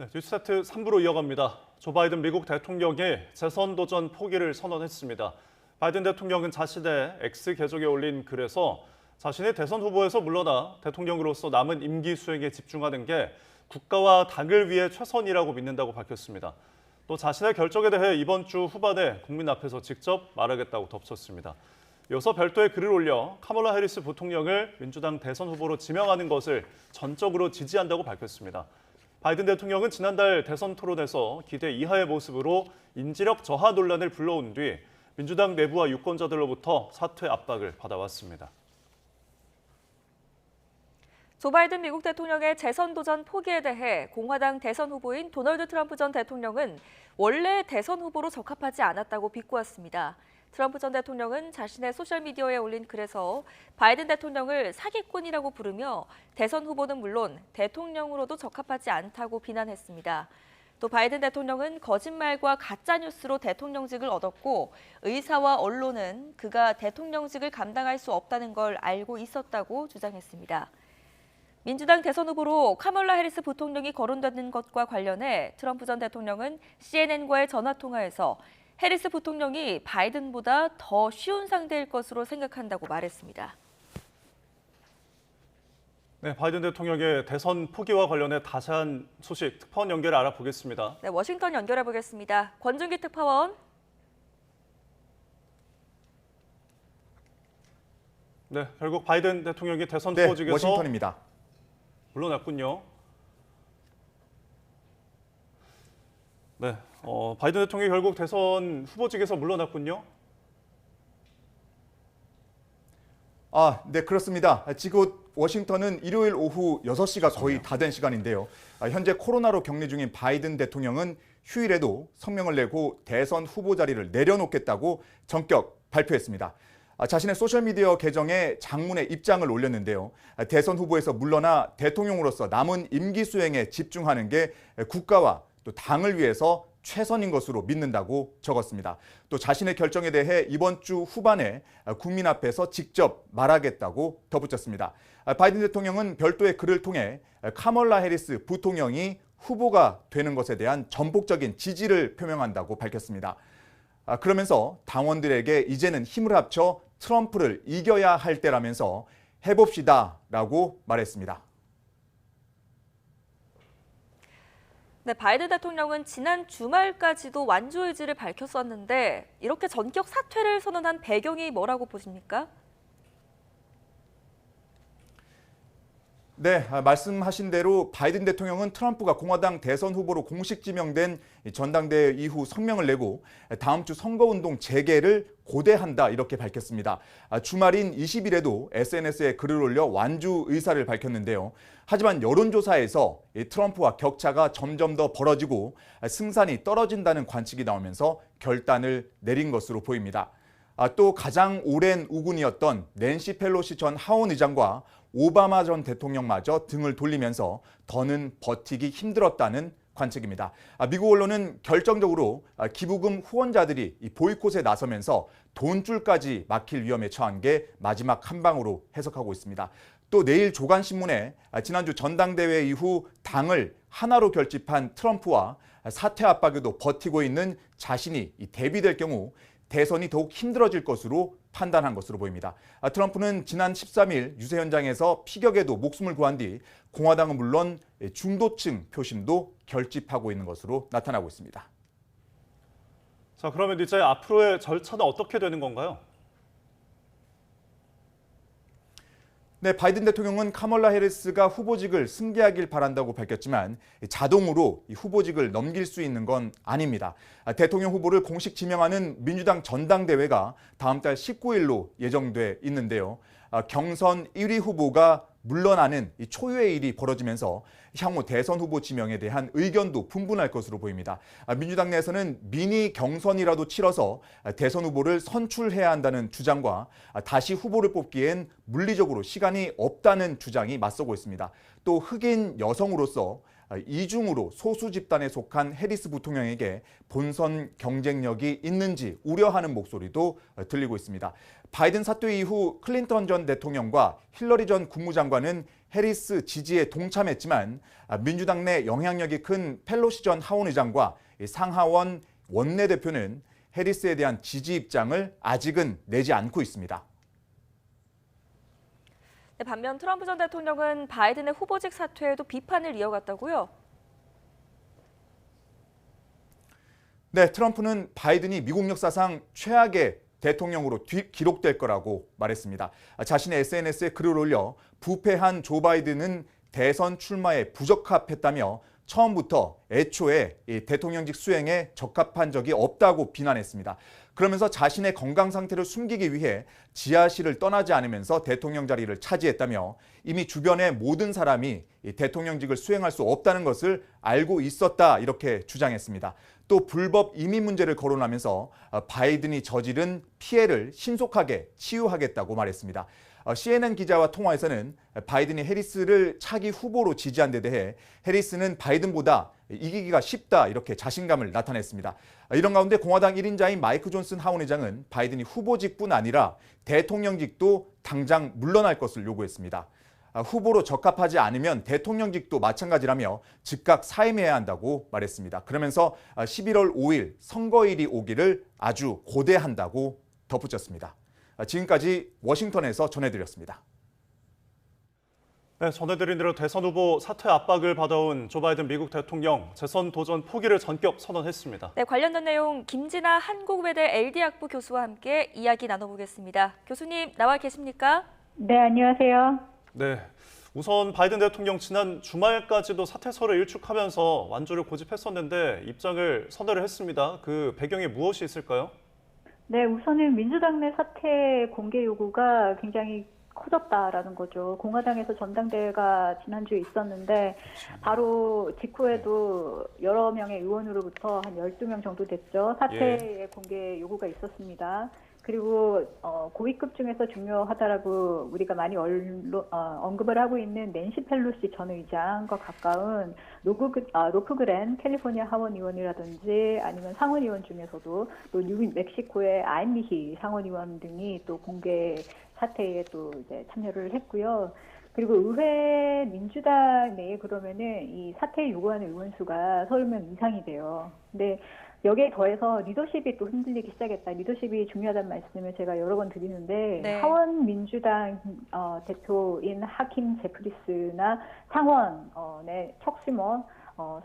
네, 뉴스세트 3부로 이어갑니다. 조 바이든 미국 대통령이 재선 도전 포기를 선언했습니다. 바이든 대통령은 자신의 X 계정에 올린 글에서 자신이 대선 후보에서 물러나 대통령으로서 남은 임기 수행에 집중하는 게 국가와 당을 위해 최선이라고 믿는다고 밝혔습니다. 또 자신의 결정에 대해 이번 주 후반에 국민 앞에서 직접 말하겠다고 덧붙였습니다. 이어서 별도의 글을 올려 카멀라 해리스 부통령을 민주당 대선 후보로 지명하는 것을 전적으로 지지한다고 밝혔습니다. 바이든 대통령은 지난달 대선 토론에서 기대 이하의 모습으로 인지력 저하 논란을 불러온 뒤 민주당 내부와 유권자들로부터 사퇴 압박을 받아왔습니다. 조 바이든 미국 대통령의 재선 도전 포기에 대해 공화당 대선 후보인 도널드 트럼프 전 대통령은 원래 대선 후보로 적합하지 않았다고 비꼬았습니다. 트럼프 전 대통령은 자신의 소셜미디어에 올린 글에서 바이든 대통령을 사기꾼이라고 부르며 대선 후보는 물론 대통령으로도 적합하지 않다고 비난했습니다. 또 바이든 대통령은 거짓말과 가짜뉴스로 대통령직을 얻었고 의사와 언론은 그가 대통령직을 감당할 수 없다는 걸 알고 있었다고 주장했습니다. 민주당 대선 후보로 카멀라 해리스 부통령이 거론되는 것과 관련해 트럼프 전 대통령은 CNN과의 전화통화에서 해리스 부통령이 바이든보다 더 쉬운 상대일 것으로 생각한다고 말했습니다. 네, 바이든 대통령의 대선 포기와 관련해 자세한 소식 특파원 연결 알아보겠습니다. 네, 워싱턴 연결해 보겠습니다. 권준기 특파원. 네, 결국 바이든 대통령이 대선 네, 후보직에서 워싱턴입니다. 물러났군요. 네, 바이든 대통령이 결국 대선 후보직에서 물러났군요. 네, 그렇습니다. 지금 워싱턴은 일요일 오후 6시가 거의 다 된 시간인데요. 현재 코로나로 격리 중인 바이든 대통령은 휴일에도 성명을 내고 대선 후보 자리를 내려놓겠다고 전격 발표했습니다. 자신의 소셜미디어 계정에 장문의 입장을 올렸는데요. 대선 후보에서 물러나 대통령으로서 남은 임기 수행에 집중하는 게 국가와 또 당을 위해서 최선인 것으로 믿는다고 적었습니다. 또 자신의 결정에 대해 이번 주 후반에 국민 앞에서 직접 말하겠다고 덧붙였습니다. 바이든 대통령은 별도의 글을 통해 카멀라 해리스 부통령이 후보가 되는 것에 대한 전폭적인 지지를 표명한다고 밝혔습니다. 그러면서 당원들에게 이제는 힘을 합쳐 트럼프를 이겨야 할 때라면서 해봅시다라고 말했습니다. 네, 바이든 대통령은 지난 주말까지도 완주 의지를 밝혔었는데 이렇게 전격 사퇴를 선언한 배경이 뭐라고 보십니까? 네, 말씀하신 대로 바이든 대통령은 트럼프가 공화당 대선 후보로 공식 지명된 전당대회 이후 성명을 내고 다음 주 선거운동 재개를 고대한다 이렇게 밝혔습니다. 주말인 20일에도 SNS에 글을 올려 완주 의사를 밝혔는데요. 하지만 여론조사에서 트럼프와 격차가 점점 더 벌어지고 승산이 떨어진다는 관측이 나오면서 결단을 내린 것으로 보입니다. 또 가장 오랜 우군이었던 낸시 펠로시 전 하원 의장과 오바마 전 대통령마저 등을 돌리면서 더는 버티기 힘들었다는 관측입니다. 미국 언론은 결정적으로 기부금 후원자들이 보이콧에 나서면서 돈줄까지 막힐 위험에 처한 게 마지막 한 방으로 해석하고 있습니다. 또 내일 조간신문에 지난주 전당대회 이후 당을 하나로 결집한 트럼프와 사퇴 압박에도 버티고 있는 자신이 대비될 경우 대선이 더욱 힘들어질 것으로 판단한 것으로 보입니다. 트럼프는 지난 13일 유세 현장에서 피격에도 목숨을 구한 뒤 공화당은 물론 중도층 표심도 결집하고 있는 것으로 나타나고 있습니다. 자, 그러면 이제 앞으로의 절차는 어떻게 되는 건가요? 네, 바이든 대통령은 카멀라 해리스가 후보직을 승계하길 바란다고 밝혔지만 자동으로 이 후보직을 넘길 수 있는 건 아닙니다. 대통령 후보를 공식 지명하는 민주당 전당대회가 다음 달 19일로 예정돼 있는데요. 경선 1위 후보가 물러나는 이 초유의 일이 벌어지면서 향후 대선 후보 지명에 대한 의견도 분분할 것으로 보입니다. 민주당 내에서는 미니 경선이라도 치러서 대선 후보를 선출해야 한다는 주장과 다시 후보를 뽑기엔 물리적으로 시간이 없다는 주장이 맞서고 있습니다. 또 흑인 여성으로서 이중으로 소수 집단에 속한 해리스 부통령에게 본선 경쟁력이 있는지 우려하는 목소리도 들리고 있습니다. 바이든 사퇴 이후 클린턴 전 대통령과 힐러리 전 국무장관은 해리스 지지에 동참했지만 민주당 내 영향력이 큰 펠로시 전 하원의장과 상하원 원내대표는 해리스에 대한 지지 입장을 아직은 내지 않고 있습니다. 네, 반면 트럼프 전 대통령은 바이든의 후보직 사퇴에도 비판을 이어갔다고요? 네, 트럼프는 바이든이 미국 역사상 최악의 대통령으로 기록될 거라고 말했습니다. 자신의 SNS에 글을 올려 부패한 조 바이든은 대선 출마에 부적합했다며 처음부터 애초에 이 대통령직 수행에 적합한 적이 없다고 비난했습니다. 그러면서 자신의 건강 상태를 숨기기 위해 지하실을 떠나지 않으면서 대통령 자리를 차지했다며 이미 주변의 모든 사람이 이 대통령직을 수행할 수 없다는 것을 알고 있었다 이렇게 주장했습니다. 또 불법 이민 문제를 거론하면서 바이든이 저지른 피해를 신속하게 치유하겠다고 말했습니다. CNN 기자와 통화에서는 바이든이 해리스를 차기 후보로 지지한 데 대해 해리스는 바이든보다 이기기가 쉽다 이렇게 자신감을 나타냈습니다. 이런 가운데 공화당 1인자인 마이크 존슨 하원의장은 바이든이 후보직뿐 아니라 대통령직도 당장 물러날 것을 요구했습니다. 후보로 적합하지 않으면 대통령직도 마찬가지라며 즉각 사임해야 한다고 말했습니다. 그러면서 11월 5일 선거일이 오기를 아주 고대한다고 덧붙였습니다. 지금까지 워싱턴에서 전해드렸습니다. 네, 전해드린 대로 대선 후보 사퇴 압박을 받아온 조 바이든 미국 대통령 재선 도전 포기를 전격 선언했습니다. 네, 관련된 내용 김진아 한국외대 LD학부 교수와 함께 이야기 나눠보겠습니다. 교수님 나와 계십니까? 네, 안녕하세요. 네, 우선 바이든 대통령 지난 주말까지도 사퇴서를 일축하면서 완주를 고집했었는데 입장을 선회를 했습니다. 그 배경에 무엇이 있을까요? 네, 우선은 민주당 내 사퇴 공개 요구가 굉장히 커졌다라는 거죠. 공화당에서 전당대회가 지난주에 있었는데 바로 직후에도 여러 명의 의원으로부터 한 12명 정도 됐죠. 사퇴의 공개 요구가 있었습니다. 그리고 고위급 중에서 중요하다라고 우리가 많이 언급을 하고 있는 낸시 펠로시 전 의장과 가까운 로프그랜 캘리포니아 하원 의원이라든지 아니면 상원 의원 중에서도 또 뉴멕시코의 아임리히 상원 의원 등이 또 공개 사퇴에 또 이제 참여를 했고요. 그리고 의회 민주당 내에 그러면은 이 사퇴 요구하는 의원 수가 30명 이상이 돼요. 근데 여기에 더해서 리더십이 또 흔들리기 시작했다. 리더십이 중요하다는 말씀을 제가 여러 번 드리는데 네. 하원 민주당 대표인 하킴 제프리스나 상원의 척 슈머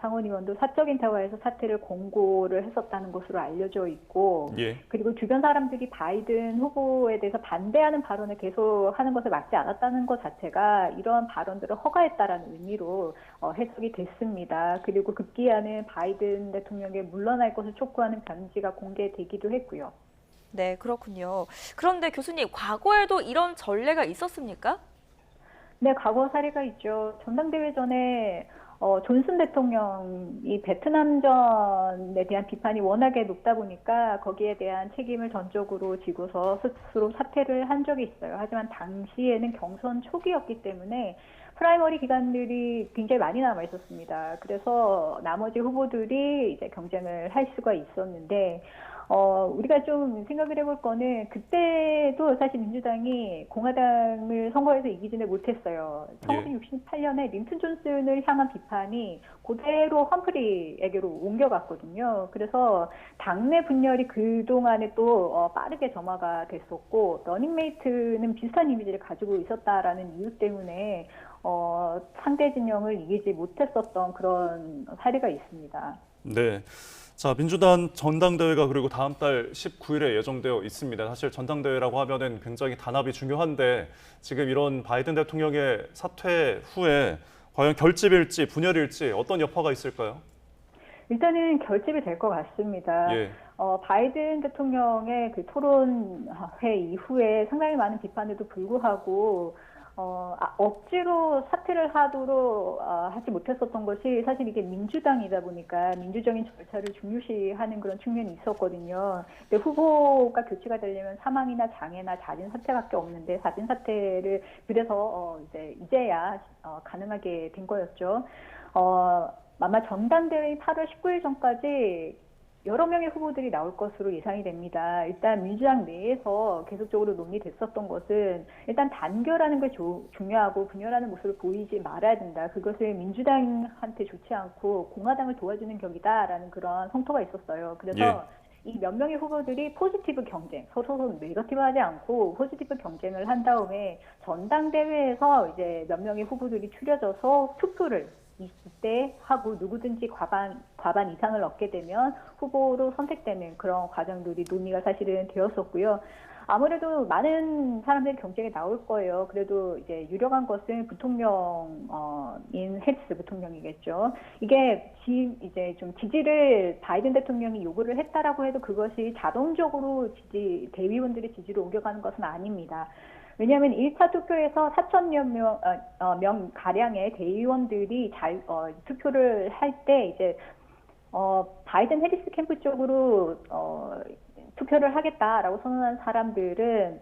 상원의원도 사적인 대화에서 사퇴를 공고를 했었다는 것으로 알려져 있고 그리고 주변 사람들이 바이든 후보에 대해서 반대하는 발언을 계속하는 것을 막지 않았다는 것 자체가 이러한 발언들을 허가했다라는 의미로 해석이 됐습니다. 그리고 급기야는 바이든 대통령에 물러날 것을 촉구하는 편지가 공개되기도 했고요. 네, 그렇군요. 그런데 교수님, 과거에도 이런 전례가 있었습니까? 네, 과거 사례가 있죠. 전당대회 전에 존슨 대통령이 베트남전에 대한 비판이 워낙에 높다 보니까 거기에 대한 책임을 전적으로 지고서 스스로 사퇴를 한 적이 있어요. 하지만 당시에는 경선 초기였기 때문에 프라이머리 기간들이 굉장히 많이 남아 있었습니다. 그래서 나머지 후보들이 이제 경쟁을 할 수가 있었는데 우리가 좀 생각을 해볼 거는 그때도 사실 민주당이 공화당을 선거에서 이기지는 못했어요. 1968년에 린튼 존슨을 향한 비판이 그대로 험프리에게로 옮겨갔거든요. 그래서 당내 분열이 그동안에 또 빠르게 점화가 됐었고 러닝메이트는 비슷한 이미지를 가지고 있었다라는 이유 때문에 상대 진영을 이기지 못했었던 그런 사례가 있습니다. 네. 자, 민주당 전당대회가 그리고 다음 달 19일에 예정되어 있습니다. 사실 전당대회라고 하면은 굉장히 단합이 중요한데 지금 이런 바이든 대통령의 사퇴 후에 과연 결집일지 분열일지 어떤 여파가 있을까요? 일단은 결집이 될 것 같습니다. 바이든 대통령의 그 토론회 이후에 상당히 많은 비판에도 불구하고 억지로 사퇴를 하도록 하지 못했었던 것이 사실 이게 민주당이다 보니까 민주적인 절차를 중요시하는 그런 측면이 있었거든요. 근데 후보가 교체가 되려면 사망이나 장애나 자진 사퇴밖에 없는데 자진 사퇴를 그래서 이제야 가능하게 된 거였죠. 아마 전당대회 8월 19일 전까지 여러 명의 후보들이 나올 것으로 예상이 됩니다. 일단 민주당 내에서 계속적으로 논의됐었던 것은 일단 단결하는 게 중요하고 분열하는 모습을 보이지 말아야 된다. 그것을 민주당한테 좋지 않고 공화당을 도와주는 격이다라는 그런 성토가 있었어요. 그래서 예. 이 몇 명의 후보들이 포지티브 경쟁, 서로 네거티브하지 않고 포지티브 경쟁을 한 다음에 전당대회에서 이제 몇 명의 후보들이 추려져서 투표를 이때 하고 누구든지 과반 이상을 얻게 되면 후보로 선택되는 그런 과정들이 논의가 사실은 되었었고요. 아무래도 많은 사람들이 경쟁에 나올 거예요. 그래도 이제 유력한 것은 부통령인 해리스 부통령이겠죠. 이게 이제 좀 지지를 바이든 대통령이 요구를 했다라고 해도 그것이 자동적으로 대의원들의 지지로 옮겨가는 것은 아닙니다. 왜냐하면 1차 투표에서 4천여 명 가량의 대의원들이 투표를 할 때 이제 바이든 해리스 캠프 쪽으로 투표를 하겠다라고 선언한 사람들은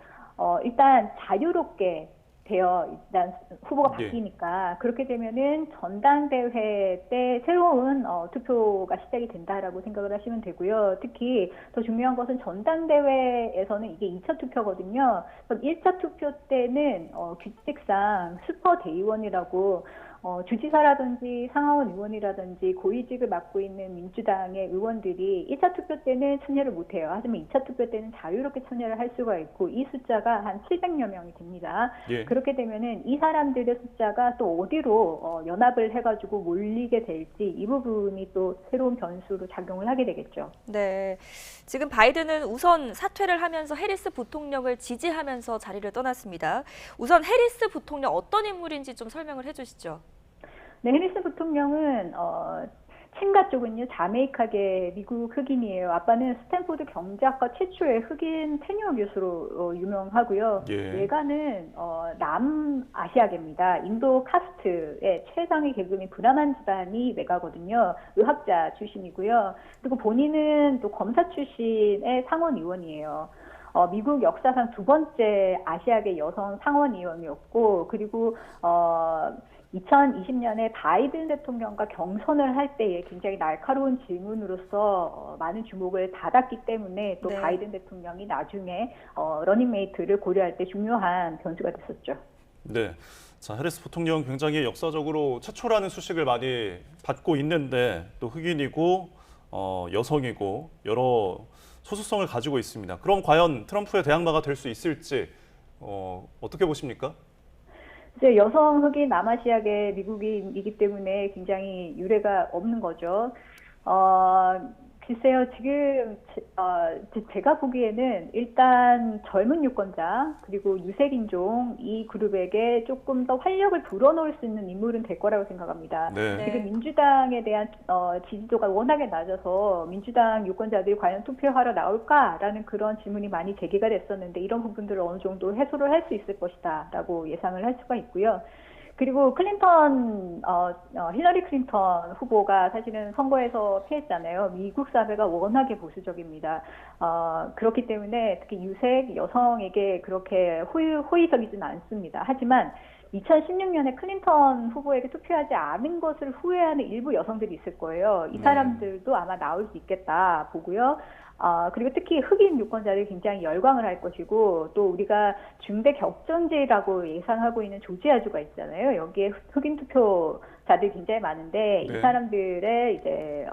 일단 자유롭게 일단 후보가 바뀌니까 그렇게 되면은 전당대회 때 새로운 투표가 시작이 된다라고 생각을 하시면 되고요. 특히 더 중요한 것은 전당대회에서는 이게 2차 투표거든요. 그럼 1차 투표 때는 규칙상 슈퍼 대의원이라고 주지사라든지 상하원 의원이라든지 고위직을 맡고 있는 민주당의 의원들이 1차 투표 때는 참여를 못해요. 하지만 2차 투표 때는 자유롭게 참여를 할 수가 있고 이 숫자가 한 700여 명이 됩니다. 예. 그렇게 되면은 이 사람들의 숫자가 또 어디로 연합을 해가지고 몰리게 될지 이 부분이 또 새로운 변수로 작용을 하게 되겠죠. 네, 지금 바이든은 우선 사퇴를 하면서 해리스 부통령을 지지하면서 자리를 떠났습니다. 우선 해리스 부통령 어떤 인물인지 좀 설명을 해주시죠. 네, 해리스 부통령은 친가 쪽은요 자메이카계 미국 흑인이에요. 아빠는 스탠포드 경제학과 최초의 흑인 테니어 교수로 유명하고요. 예. 외가는 남아시아계입니다. 인도 카스트의 최상위 계급인 브라만 집안이 외가거든요. 의학자 출신이고요. 그리고 본인은 또 검사 출신의 상원 의원이에요. 미국 역사상 두 번째 아시아계 여성 상원 의원이었고, 그리고 2020년에 바이든 대통령과 경선을 할 때에 굉장히 날카로운 질문으로서 많은 주목을 받았기 때문에 또 네. 바이든 대통령이 나중에 러닝메이트를 고려할 때 중요한 변수가 됐었죠. 네. 자, 해리스 부통령 굉장히 역사적으로 최초라는 수식을 많이 받고 있는데 또 흑인이고 여성이고 여러 소수성을 가지고 있습니다. 그럼 과연 트럼프의 대항마가 될 수 있을지 어떻게 보십니까? 이제 여성 흑인 남아시아계 미국인이기 때문에 굉장히 유례가 없는 거죠. 글쎄요, 지금 제가 보기에는 일단 젊은 유권자 그리고 유색인종 이 그룹에게 조금 더 활력을 불어넣을 수 있는 인물은 될 거라고 생각합니다. 네. 지금 민주당에 대한 지지도가 워낙에 낮아서 민주당 유권자들이 과연 투표하러 나올까라는 그런 질문이 많이 제기가 됐었는데 이런 부분들을 어느 정도 해소를 할 수 있을 것이다라고 예상을 할 수가 있고요. 그리고 힐러리 클린턴 후보가 사실은 선거에서 패했잖아요. 미국 사회가 워낙에 보수적입니다. 그렇기 때문에 특히 유색 여성에게 그렇게 호의적이지는 않습니다. 하지만 2016년에 클린턴 후보에게 투표하지 않은 것을 후회하는 일부 여성들이 있을 거예요. 이 사람들도 아마 나올 수 있겠다 보고요. 그리고 특히 흑인 유권자들이 굉장히 열광을 할 것이고 또 우리가 중대 격전지라고 예상하고 있는 조지아주가 있잖아요. 여기에 흑인 투표자들이 굉장히 많은데 네. 이 사람들의 이제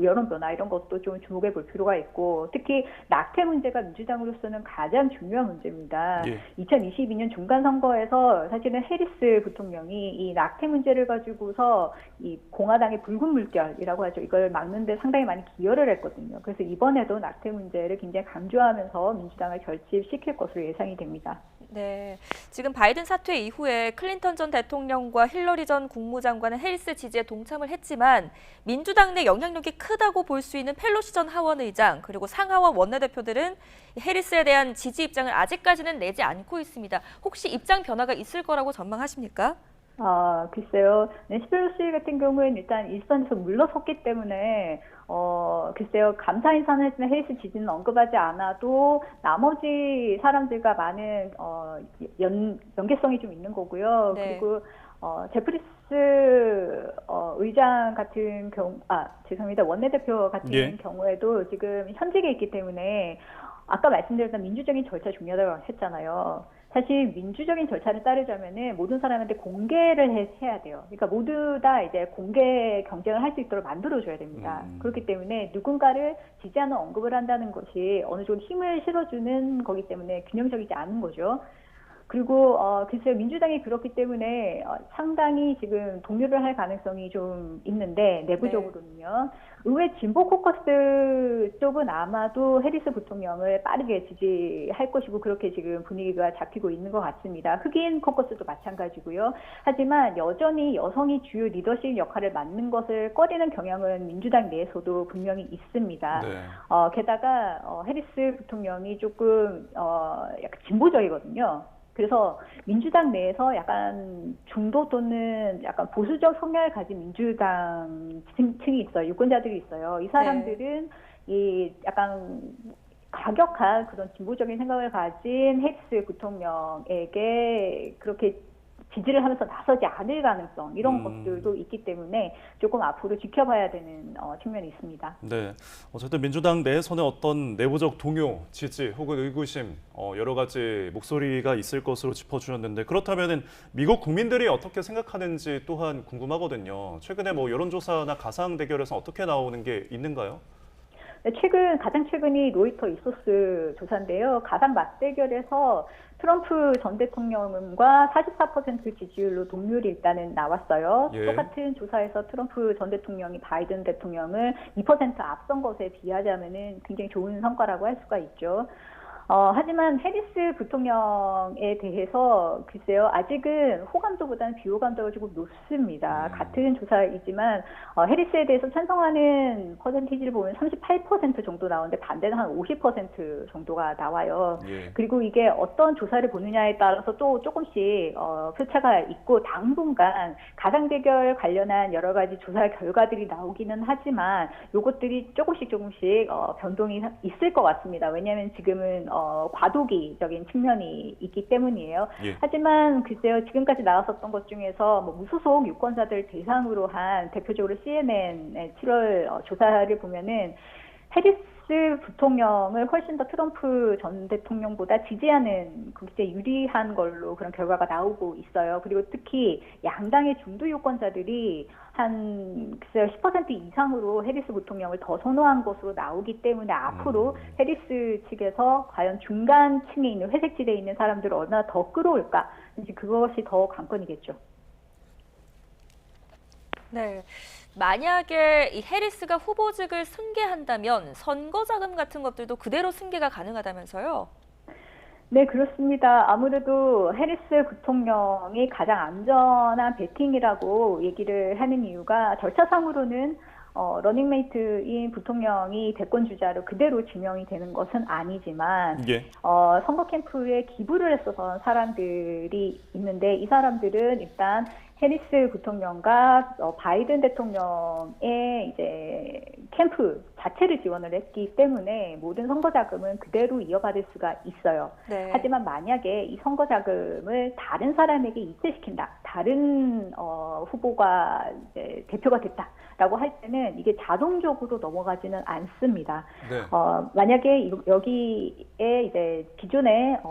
여론 변화 이런 것도 좀 주목해 볼 필요가 있고 특히 낙태 문제가 민주당으로서는 가장 중요한 문제입니다. 예. 2022년 중간 선거에서 사실은 해리스 부통령이 이 낙태 문제를 가지고서 이 공화당의 붉은 물결이라고 하죠. 이걸 막는데 상당히 많이 기여를 했거든요. 그래서 이번에도 낙태 문제를 굉장히 강조하면서 민주당을 결집시킬 것으로 예상이 됩니다. 네, 지금 바이든 사퇴 이후에 클린턴 전 대통령과 힐러리 전 국무장관은 해리스 지지에 동참을 했지만 민주당 내 영향력이 크다고 볼 수 있는 펠로시 전 하원 의장 그리고 상하원 원내대표들은 해리스에 대한 지지 입장을 아직까지는 내지 않고 있습니다. 혹시 입장 변화가 있을 거라고 전망하십니까? 글쎄요. 낸시 펠로시 같은 경우에는 일단 일선에서 물러섰기 때문에, 글쎄요. 감사 인사는 했지만 해리스 지지는 언급하지 않아도 나머지 사람들과 많은, 연계성이 좀 있는 거고요. 네. 그리고, 제프리스, 의장 같은 죄송합니다. 원내대표 같은 예. 경우에도 지금 현직에 있기 때문에 아까 말씀드렸던 민주적인 절차 중요하다고 했잖아요. 사실 민주적인 절차를 따르자면은 모든 사람한테 공개를 해야 돼요. 그러니까 모두 다 이제 공개 경쟁을 할 수 있도록 만들어줘야 됩니다. 그렇기 때문에 누군가를 지지하는 언급을 한다는 것이 어느 정도 힘을 실어주는 거기 때문에 균형적이지 않은 거죠. 그리고 글쎄요, 민주당이 그렇기 때문에 상당히 지금 동요를 할 가능성이 좀 있는데 내부적으로는요. 의회 진보 코커스 쪽은 아마도 해리스 부통령을 빠르게 지지할 것이고 그렇게 지금 분위기가 잡히고 있는 것 같습니다. 흑인 코커스도 마찬가지고요. 하지만 여전히 여성이 주요 리더십 역할을 맡는 것을 꺼리는 경향은 민주당 내에서도 분명히 있습니다. 네. 게다가 해리스 부통령이 조금 약간 진보적이거든요. 그래서 민주당 내에서 약간 중도 또는 약간 보수적 성향을 가진 민주당 층이 있어요. 유권자들이 있어요. 이 사람들은 이 약간 과격한 그런 진보적인 생각을 가진 해리스 부통령에게 그렇게 지지를 하면서 나서지 않을 가능성 이런 것들도 있기 때문에 조금 앞으로 지켜봐야 되는 측면이 있습니다. 네, 어쨌든 민주당 내에서는 어떤 내부적 동요, 지지 혹은 의구심 여러 가지 목소리가 있을 것으로 짚어주셨는데 그렇다면 미국 국민들이 어떻게 생각하는지 또한 궁금하거든요. 최근에 뭐 여론조사나 가상 대결에서 어떻게 나오는 게 있는가요? 가장 최근이 로이터 이소스 조사인데요. 가상 맞대결에서 트럼프 전 대통령과 44% 지지율로 동률이 일단은 나왔어요. 예. 똑같은 조사에서 트럼프 전 대통령이 바이든 대통령을 2% 앞선 것에 비하자면은 굉장히 좋은 성과라고 할 수가 있죠. 하지만 해리스 부통령에 대해서 글쎄요, 아직은 호감도보다는 비호감도가 조금 높습니다. 같은 조사이지만 해리스에 대해서 찬성하는 퍼센티지를 보면 38% 정도 나오는데 반대는 한 50% 정도가 나와요. 예. 그리고 이게 어떤 조사를 보느냐에 따라서 또 조금씩 표차가 있고 당분간 가상대결 관련한 여러 가지 조사 결과들이 나오기는 하지만 이것들이 조금씩 변동이 있을 것 같습니다. 왜냐하면 지금은 과도기적인 측면이 있기 때문이에요. 예. 하지만 글쎄요, 지금까지 나왔었던 것 중에서 뭐 무소속 유권자들 대상으로 한 대표적으로 CNN의 7월 조사를 보면은 해리스 부통령을 훨씬 더 트럼프 전 대통령보다 지지하는 굉장히 유리한 걸로 그런 결과가 나오고 있어요. 그리고 특히 양당의 중도 유권자들이 글쎄요, 10% 이상으로 해리스 부통령을 더 선호한 것으로 나오기 때문에 앞으로 해리스 측에서 과연 중간층에 있는 회색지대에 있는 사람들을 얼마나 더 끌어올까, 이제 그것이 더 관건이겠죠. 네. 만약에 이 해리스가 후보직을 승계한다면 선거 자금 같은 것들도 그대로 승계가 가능하다면서요? 네, 그렇습니다. 아무래도 해리스 부통령이 가장 안전한 베팅이라고 얘기를 하는 이유가 절차상으로는 러닝메이트인 부통령이 대권 주자로 그대로 지명이 되는 것은 아니지만 예. 선거 캠프에 기부를 했었던 사람들이 있는데 이 사람들은 일단 해리스 부통령과 바이든 대통령의 이제 캠프 자체를 지원을 했기 때문에 모든 선거 자금은 그대로 이어받을 수가 있어요. 네. 하지만 만약에 이 선거 자금을 다른 사람에게 이체시킨다, 다른 후보가 이제 대표가 됐다라고 할 때는 이게 자동적으로 넘어가지는 않습니다. 네. 만약에 여기에 이제 기존에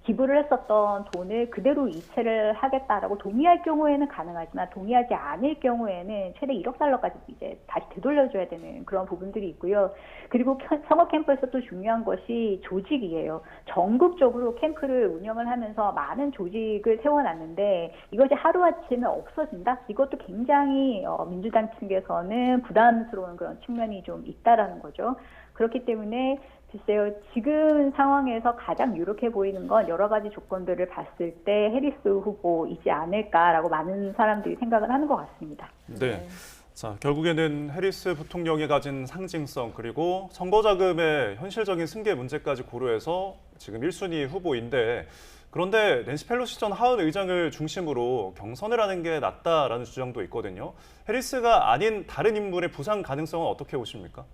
기부를 했었던 돈을 그대로 이체를 하겠다라고 동의할 경우에는 가능하지만 동의하지 않을 경우에는 최대 1억 달러까지 이제 다시 되돌려줘야 되는 그런 부분들이 있고요. 그리고 선거 캠프에서 또 중요한 것이 조직이에요. 전국적으로 캠프를 운영을 하면서 많은 조직을 세워놨는데 이것이 하루아침에 없어진다? 이것도 굉장히 민주당 측에서는 부담스러운 그런 측면이 좀 있다라는 거죠. 그렇기 때문에 글쎄요, 지금 상황에서 가장 유력해 보이는 건 여러 가지 조건들을 봤을 때 해리스 후보이지 않을까라고 많은 사람들이 생각을 하는 것 같습니다. 네. 자, 결국에는 해리스 부통령이 가진 상징성 그리고 선거 자금의 현실적인 승계 문제까지 고려해서 지금 1순위 후보인데 그런데 낸시 펠로시 전 하원 의장을 중심으로 경선을 하는 게 낫다라는 주장도 있거든요. 해리스가 아닌 다른 인물의 부상 가능성은 어떻게 보십니까?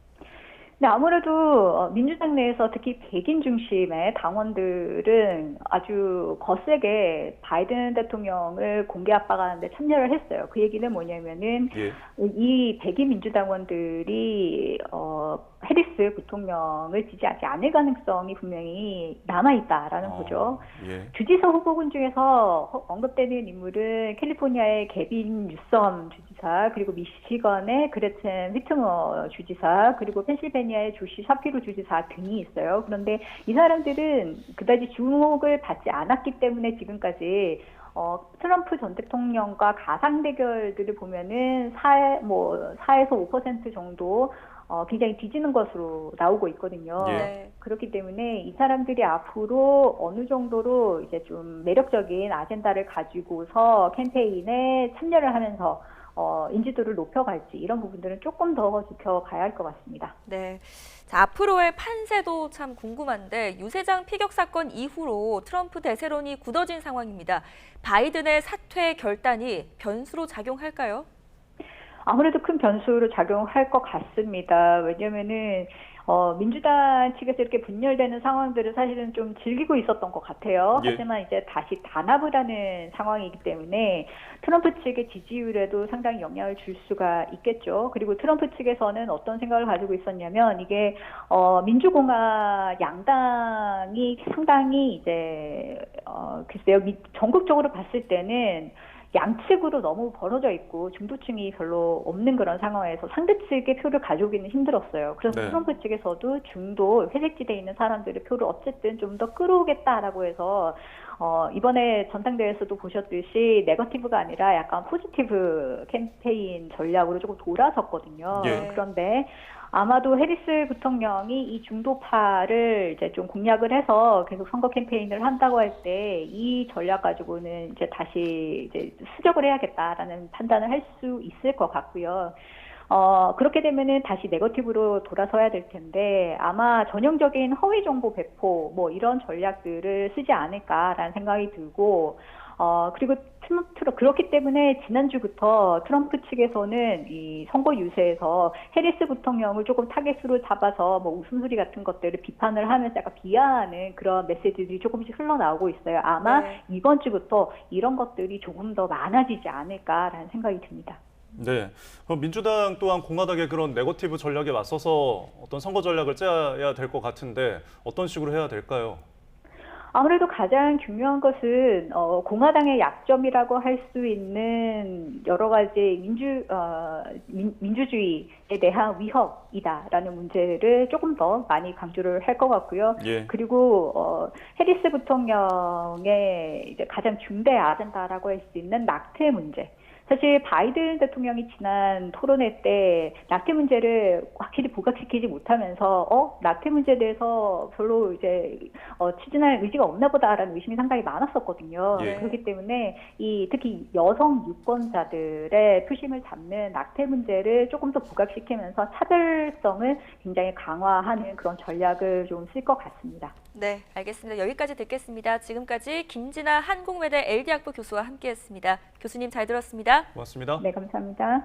근데 아무래도 민주당 내에서 특히 백인 중심의 당원들은 아주 거세게 바이든 대통령을 공개 압박하는데 참여를 했어요. 그 얘기는 뭐냐면은 예. 이 백인 민주당원들이 해리스 부통령을 지지하지 않을 가능성이 분명히 남아있다라는 거죠. 예. 주지사 후보군 중에서 언급되는 인물은 캘리포니아의 게빈 뉴섬 주지사, 그리고 미시건의 그레첸 휘트머 주지사, 그리고 펜실베니아의 조시 샤피로 주지사 등이 있어요. 그런데 이 사람들은 그다지 주목을 받지 않았기 때문에 지금까지 트럼프 전 대통령과 가상 대결들을 보면은 4에서 5% 정도 굉장히 뒤지는 것으로 나오고 있거든요. 예. 그렇기 때문에 이 사람들이 앞으로 어느 정도로 이제 좀 매력적인 아젠다를 가지고서 캠페인에 참여를 하면서 인지도를 높여갈지 이런 부분들은 조금 더 지켜가야 할 것 같습니다. 네. 자, 앞으로의 판세도 참 궁금한데 유세장 피격 사건 이후로 트럼프 대세론이 굳어진 상황입니다. 바이든의 사퇴 결단이 변수로 작용할까요? 아무래도 큰 변수로 작용할 것 같습니다. 왜냐면은 민주당 측에서 이렇게 분열되는 상황들을 사실은 좀 즐기고 있었던 것 같아요. 예. 하지만 이제 다시 단합을 하는 상황이기 때문에 트럼프 측의 지지율에도 상당히 영향을 줄 수가 있겠죠. 그리고 트럼프 측에서는 어떤 생각을 가지고 있었냐면 이게 민주공화 양당이 상당히 이제 글쎄요, 전국적으로 봤을 때는 양측으로 너무 벌어져 있고 중도층이 별로 없는 그런 상황에서 상대 측의 표를 가져오기는 힘들었어요. 그래서 네. 트럼프 측에서도 중도 회색지대에 있는 사람들의 표를 어쨌든 좀 더 끌어오겠다라고 해서 이번에 전당대회에서도 보셨듯이 네거티브가 아니라 약간 포지티브 캠페인 전략으로 조금 돌아섰거든요. 예. 그런데 아마도 해리스 부통령이 이 중도파를 이제 좀 공략을 해서 계속 선거 캠페인을 한다고 할 때 이 전략 가지고는 이제 다시 이제 수정을 해야겠다라는 판단을 할 수 있을 것 같고요. 그렇게 되면은 다시 네거티브로 돌아서야 될 텐데 아마 전형적인 허위 정보 배포 뭐 이런 전략들을 쓰지 않을까라는 생각이 들고 그리고 그렇기 때문에 지난주부터 트럼프 측에서는 이 선거 유세에서 해리스 부통령을 조금 타겟으로 잡아서 뭐 웃음소리 같은 것들을 비판을 하면서 약간 비하하는 그런 메시지들이 조금씩 흘러나오고 있어요. 아마 네. 이번 주부터 이런 것들이 조금 더 많아지지 않을까라는 생각이 듭니다. 네. 그럼 민주당 또한 공화당의 그런 네거티브 전략에 맞서서 어떤 선거 전략을 짜야 될 것 같은데 어떤 식으로 해야 될까요? 아무래도 가장 중요한 것은 공화당의 약점이라고 할 수 있는 여러 가지 민주주의에 대한 위협이다라는 문제를 조금 더 많이 강조를 할 것 같고요. 예. 그리고 해리스 부통령의 이제 가장 중대 아젠다라고 할 수 있는 낙태 문제. 사실 바이든 대통령이 지난 토론회 때 낙태 문제를 확실히 부각시키지 못하면서 낙태 문제에 대해서 별로 이제 추진할 의지가 없나 보다라는 의심이 상당히 많았었거든요. 예. 그렇기 때문에 특히 여성 유권자들의 표심을 잡는 낙태 문제를 조금 더 부각시키면서 차별성을 굉장히 강화하는 그런 전략을 좀 쓸 것 같습니다. 네, 알겠습니다. 여기까지 듣겠습니다. 지금까지 김진아 한국외대 LD학부 교수와 함께했습니다. 교수님 잘 들었습니다. 고맙습니다. 네, 감사합니다.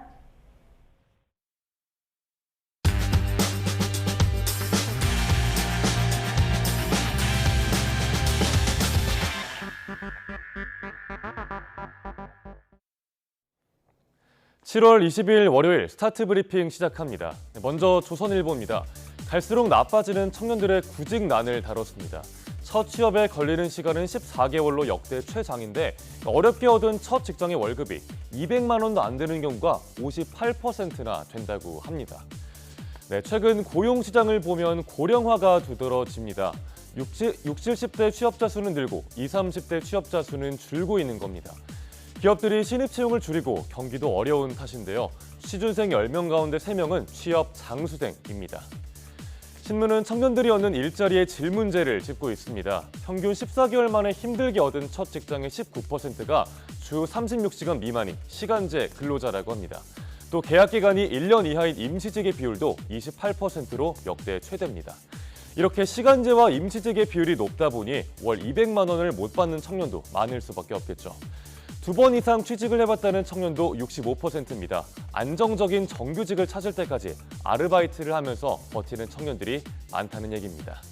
(7월 20일) 월요일 스타트 브리핑 시작합니다. 먼저 조선일보입니다. 갈수록 나빠지는 청년들의 구직난을 다뤘습니다. 첫 취업에 걸리는 시간은 14개월로 역대 최장인데 어렵게 얻은 첫 직장의 월급이 200만 원도 안 되는 경우가 58%나 된다고 합니다. 네, 최근 고용시장을 보면 고령화가 두드러집니다. 60, 70대 취업자 수는 늘고 20, 30대 취업자 수는 줄고 있는 겁니다. 기업들이 신입 채용을 줄이고 경기도 어려운 탓인데요. 취준생 10명 가운데 3명은 취업 장수생입니다. 신문은 청년들이 얻는 일자리의 질 문제를 짚고 있습니다. 평균 14개월 만에 힘들게 얻은 첫 직장의 19%가 주 36시간 미만인 시간제 근로자라고 합니다. 또 계약 기간이 1년 이하인 임시직의 비율도 28%로 역대 최대입니다. 이렇게 시간제와 임시직의 비율이 높다 보니 월 200만 원을 못 받는 청년도 많을 수밖에 없겠죠. 2번 이상 취직을 해봤다는 청년도 65%입니다. 안정적인 정규직을 찾을 때까지 아르바이트를 하면서 버티는 청년들이 많다는 얘기입니다.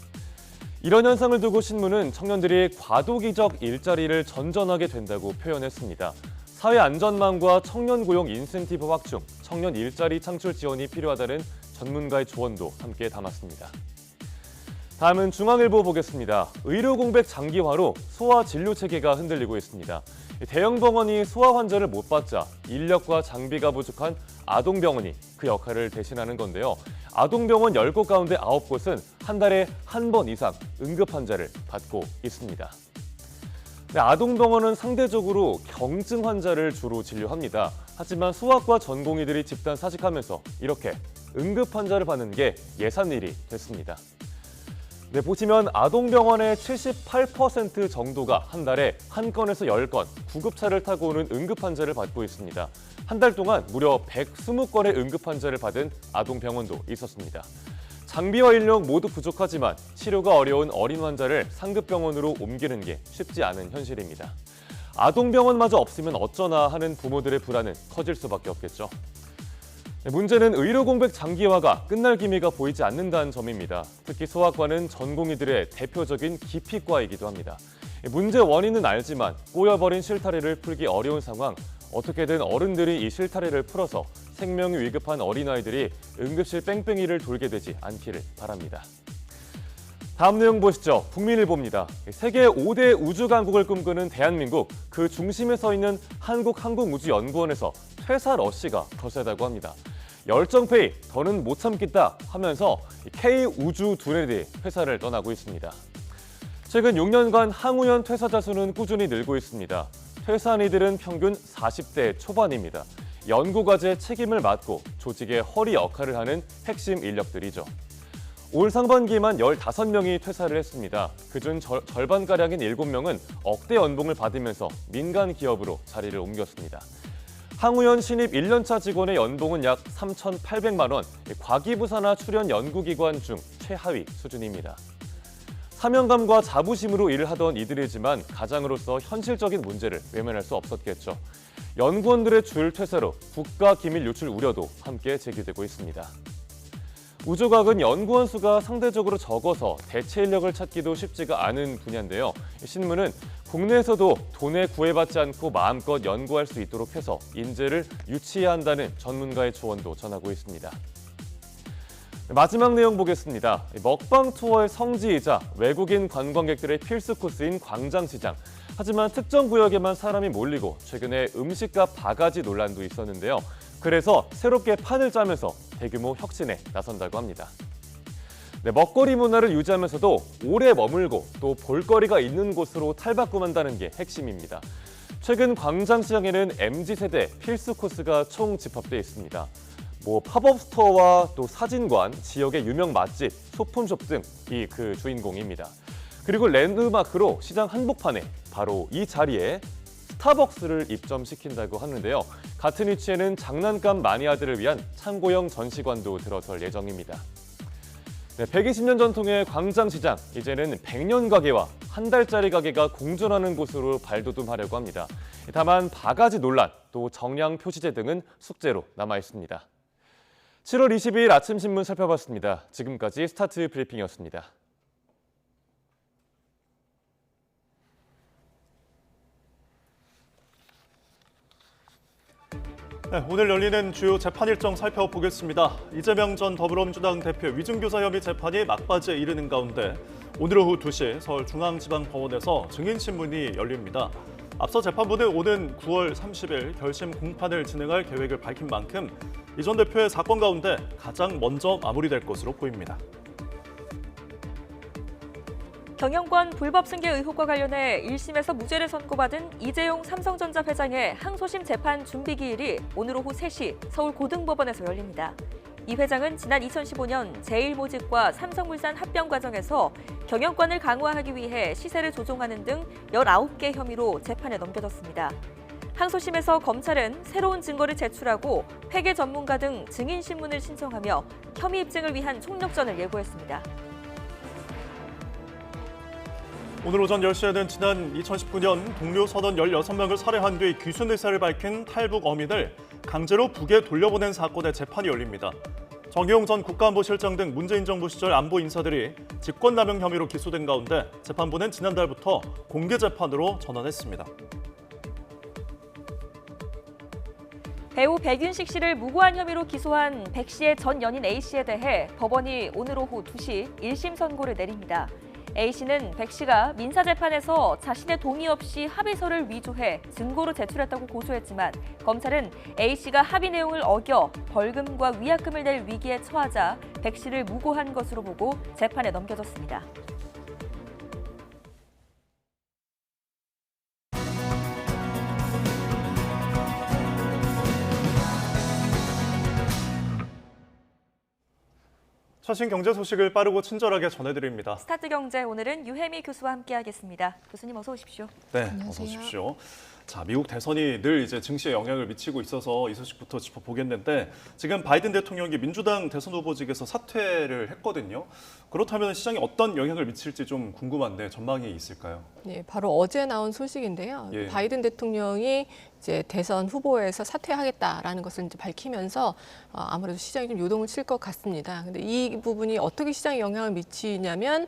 이런 현상을 두고 신문은 청년들이 과도기적 일자리를 전전하게 된다고 표현했습니다. 사회안전망과 청년 고용 인센티브 확충, 청년 일자리 창출 지원이 필요하다는 전문가의 조언도 함께 담았습니다. 다음은 중앙일보 보겠습니다. 의료 공백 장기화로 소아 진료 체계가 흔들리고 있습니다. 대형 병원이 소아 환자를 못 받자 인력과 장비가 부족한 아동병원이 그 역할을 대신하는 건데요. 아동병원 10곳 가운데 9곳은 한 달에 한 번 이상 응급 환자를 받고 있습니다. 아동병원은 상대적으로 경증 환자를 주로 진료합니다. 하지만 소아과 전공의들이 집단 사직하면서 이렇게 응급 환자를 받는 게 예산일이 됐습니다. 보시면 아동병원의 78% 정도가 한 달에 한 건에서 10건 구급차를 타고 오는 응급환자를 받고 있습니다. 한 달 동안 무려 120건의 응급환자를 받은 아동병원도 있었습니다. 장비와 인력 모두 부족하지만 치료가 어려운 어린 환자를 상급병원으로 옮기는 게 쉽지 않은 현실입니다. 아동병원마저 없으면 어쩌나 하는 부모들의 불안은 커질 수밖에 없겠죠. 문제는 의료 공백 장기화가 끝날 기미가 보이지 않는다는 점입니다. 특히 소아과는 전공의들의 대표적인 기피과이기도 합니다. 문제 원인은 알지만 꼬여버린 실타래를 풀기 어려운 상황, 어떻게든 어른들이 이 실타래를 풀어서 생명이 위급한 어린아이들이 응급실 뺑뺑이를 돌게 되지 않기를 바랍니다. 다음 내용 보시죠. 국민일보입니다. 세계 5대 우주 강국을 꿈꾸는 대한민국, 그 중심에 서 있는 한국항공우주연구원에서 퇴사 러시가 거세다고 합니다. 열정페이, 더는 못 참겠다 하면서 K우주 두뇌들이 회사를 떠나고 있습니다. 최근 6년간 항우연 퇴사자 수는 꾸준히 늘고 있습니다. 퇴사한 이들은 평균 40대 초반입니다. 연구과제 책임을 맡고 조직의 허리 역할을 하는 핵심 인력들이죠. 올 상반기에만 15명이 퇴사를 했습니다. 그중 절반가량인 7명은 억대 연봉을 받으면서 민간 기업으로 자리를 옮겼습니다. 항우연 신입 1년차 직원의 연봉은 약 3,800만 원, 과기부사나 출연 연구기관 중 최하위 수준입니다. 사명감과 자부심으로 일을 하던 이들이지만 가장으로서 현실적인 문제를 외면할 수 없었겠죠. 연구원들의 줄 퇴사로 국가 기밀 유출 우려도 함께 제기되고 있습니다. 우주과학은 연구원 수가 상대적으로 적어서 대체 인력을 찾기도 쉽지가 않은 분야인데요. 신문은 국내에서도 돈에 구애받지 않고 마음껏 연구할 수 있도록 해서 인재를 유치해야 한다는 전문가의 조언도 전하고 있습니다. 마지막 내용 보겠습니다. 먹방 투어의 성지이자 외국인 관광객들의 필수 코스인 광장시장. 하지만 특정 구역에만 사람이 몰리고 최근에 음식값 바가지 논란도 있었는데요. 그래서 새롭게 판을 짜면서 대규모 혁신에 나선다고 합니다. 먹거리 문화를 유지하면서도 오래 머물고 또 볼거리가 있는 곳으로 탈바꿈한다는 게 핵심입니다. 최근 광장시장에는 MZ세대 필수 코스가 총 집합돼 있습니다. 팝업 스토어와 또 사진관, 지역의 유명 맛집, 소품숍 등이 그 주인공입니다. 그리고 랜드마크로 시장 한복판에 바로 이 자리에 스타벅스를 입점시킨다고 하는데요. 같은 위치에는 장난감 마니아들을 위한 창고형 전시관도 들어설 예정입니다. 120년 전통의 광장시장, 이제는 100년 가게와 한 달짜리 가게가 공존하는 곳으로 발돋움하려고 합니다. 다만 바가지 논란, 또 정량 표시제 등은 숙제로 남아 있습니다. 7월 22일 아침 신문 살펴봤습니다. 지금까지 스타트 브리핑이었습니다. 네, 오늘 열리는 주요 재판 일정 살펴보겠습니다. 이재명 전 더불어민주당 대표 위증교사 혐의 재판이 막바지에 이르는 가운데 오늘 오후 2시 서울중앙지방법원에서 증인신문이 열립니다. 앞서 재판부는 오는 9월 30일 결심 공판을 진행할 계획을 밝힌 만큼 이 전 대표의 사건 가운데 가장 먼저 마무리될 것으로 보입니다. 경영권 불법 승계 의혹과 관련해 1심에서 무죄를 선고받은 이재용 삼성전자 회장의 항소심 재판 준비 기일이 오늘 오후 3시 서울 고등법원에서 열립니다. 이 회장은 지난 2015년 제일모직과 삼성물산 합병 과정에서 경영권을 강화하기 위해 시세를 조종하는 등 19개 혐의로 재판에 넘겨졌습니다. 항소심에서 검찰은 새로운 증거를 제출하고 회계 전문가 등 증인 신문을 신청하며 혐의 입증을 위한 총력전을 예고했습니다. 오늘 오전 10시에는 지난 2019년 동료 선원 16명을 살해한 뒤 귀순 의사를 밝힌 탈북 어민을 강제로 북에 돌려보낸 사건의 재판이 열립니다. 정의용 전 국가안보실장 등 문재인 정부 시절 안보 인사들이 직권남용 혐의로 기소된 가운데 재판부는 지난달부터 공개 재판으로 전환했습니다. 배우 백윤식 씨를 무고한 혐의로 기소한 백 씨의 전 연인 A 씨에 대해 법원이 오늘 오후 2시 1심 선고를 내립니다. A 씨는 백 씨가 민사재판에서 자신의 동의 없이 합의서를 위조해 증거로 제출했다고 고소했지만 검찰은 A 씨가 합의 내용을 어겨 벌금과 위약금을 낼 위기에 처하자 백 씨를 무고한 것으로 보고 재판에 넘겨졌습니다. 최신 경제 소식을 빠르고 친절하게 전해드립니다. 스타트 경제 오늘은 유혜미 교수와 함께하겠습니다. 교수님 어서 오십시오. 네, 안녕하세요. 어서 오십시오. 자, 미국 대선이 늘 이제 증시에 영향을 미치고 있어서 이 소식부터 짚어보겠는데 지금 바이든 대통령이 민주당 대선 후보직에서 사퇴를 했거든요. 그렇다면 시장에 어떤 영향을 미칠지 좀 궁금한데 전망이 있을까요? 네, 바로 어제 나온 소식인데요. 예. 바이든 대통령이 이제 대선 후보에서 사퇴하겠다라는 것을 이제 밝히면서 아무래도 시장이 좀 요동을 칠 것 같습니다. 근데 이 부분이 어떻게 시장에 영향을 미치냐면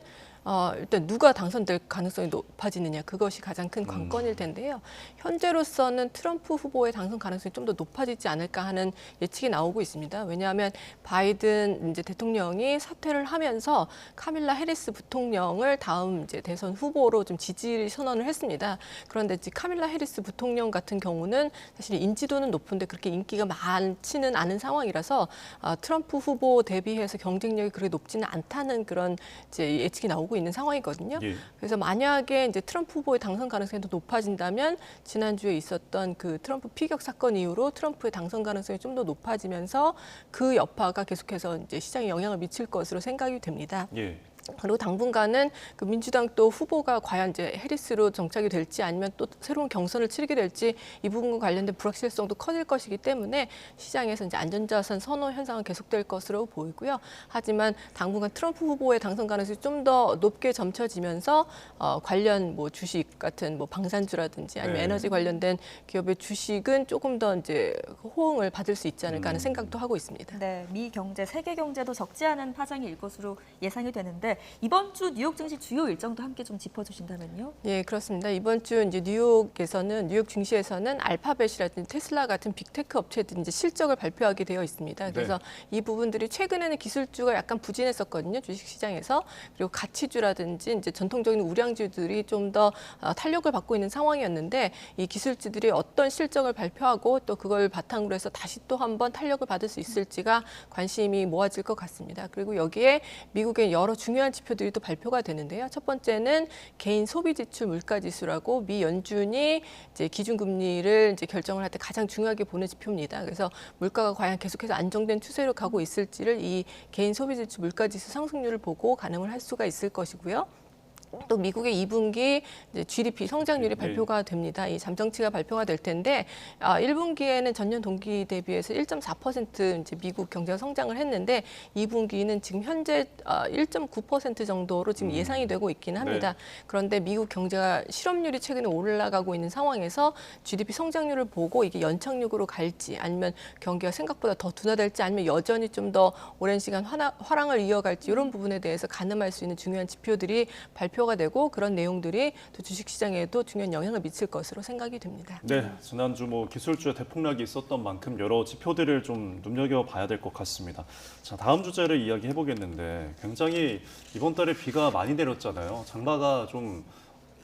일단 누가 당선될 가능성이 높아지느냐 그것이 가장 큰 관건일 텐데요. 현재로서는 트럼프 후보의 당선 가능성이 좀 더 높아지지 않을까 하는 예측이 나오고 있습니다. 왜냐하면 바이든 이제 대통령이 사퇴를 하면서 카밀라 해리스 부통령을 다음 이제 대선 후보로 좀 지지 선언을 했습니다. 그런데 이제 카밀라 해리스 부통령 같은 경우는 사실 인지도는 높은데 그렇게 인기가 많지는 않은 상황이라서 트럼프 후보 대비해서 경쟁력이 그렇게 높지는 않다는 그런 이제 예측이 나오고 있는 상황이거든요. 예. 그래서 만약에 이제 트럼프 후보의 당선 가능성이 더 높아진다면 지난주에 있었던 그 트럼프 피격 사건 이후로 트럼프의 당선 가능성이 좀 더 높아지면서 그 여파가 계속해서 이제 시장에 영향을 미칠 것으로 생각이 됩니다. 예. 그리고 당분간은 그 민주당 또 후보가 과연 이제 해리스로 정착이 될지 아니면 또 새로운 경선을 치르게 될지 이 부분과 관련된 불확실성도 커질 것이기 때문에 시장에서 이제 안전자산 선호 현상은 계속될 것으로 보이고요. 하지만 당분간 트럼프 후보의 당선 가능성이 좀 더 높게 점쳐지면서 관련 뭐 주식 같은 뭐 방산주라든지 아니면 네. 에너지 관련된 기업의 주식은 조금 더 이제 호응을 받을 수 있지 않을까 하는 생각도 하고 있습니다. 네, 미 경제, 세계 경제도 적지 않은 파장일 것으로 예상이 되는데 이번 주 뉴욕 증시 주요 일정도 함께 좀 짚어주신다면요. 예, 그렇습니다. 이번 주 이제 뉴욕 증시에서는 알파벳이라든지 테슬라 같은 빅테크 업체들이 이제 실적을 발표하게 되어 있습니다. 그래서 이 부분들이 최근에는 기술주가 약간 부진했었거든요. 주식 시장에서. 그리고 가치주라든지 이제 전통적인 우량주들이 좀 더 탄력을 받고 있는 상황이었는데 이 기술주들이 어떤 실적을 발표하고 또 그걸 바탕으로 해서 다시 또 한번 탄력을 받을 수 있을지가 관심이 모아질 것 같습니다. 그리고 여기에 미국의 여러 중요한 지표들이 또 발표가 되는데요. 첫 번째는 개인 소비 지출 물가 지수라고 미 연준이 이제 기준금리를 이제 결정을 할 때 가장 중요하게 보는 지표입니다. 그래서 물가가 과연 계속해서 안정된 추세로 가고 있을지를 이 개인 소비 지출 물가 지수 상승률을 보고 가늠을 할 수가 있을 것이고요. 또 미국의 2분기 이제 GDP 성장률이 발표가 됩니다. 이 잠정치가 발표가 될 텐데 1분기에는 전년 동기 대비해서 1.4% 이제 미국 경제가 성장을 했는데 2분기는 지금 현재 1.9% 정도로 지금 예상이 되고 있기는 합니다. 그런데 미국 경제가 실업률이 최근에 올라가고 있는 상황에서 GDP 성장률을 보고 이게 연착륙으로 갈지 아니면 경기가 생각보다 더 둔화될지 아니면 여전히 좀 더 오랜 시간 화랑을 이어갈지 이런 부분에 대해서 가늠할 수 있는 중요한 지표들이 발표가 되고 그런 내용들이 또 주식시장에도 중요한 영향을 미칠 것으로 생각이 됩니다. 네, 지난주 뭐 기술주의 대폭락이 있었던 만큼 여러 지표들을 좀 눈여겨봐야 될 것 같습니다. 자, 다음 주제를 이야기해 보겠는데 굉장히 이번 달에 비가 많이 내렸잖아요. 장마가 좀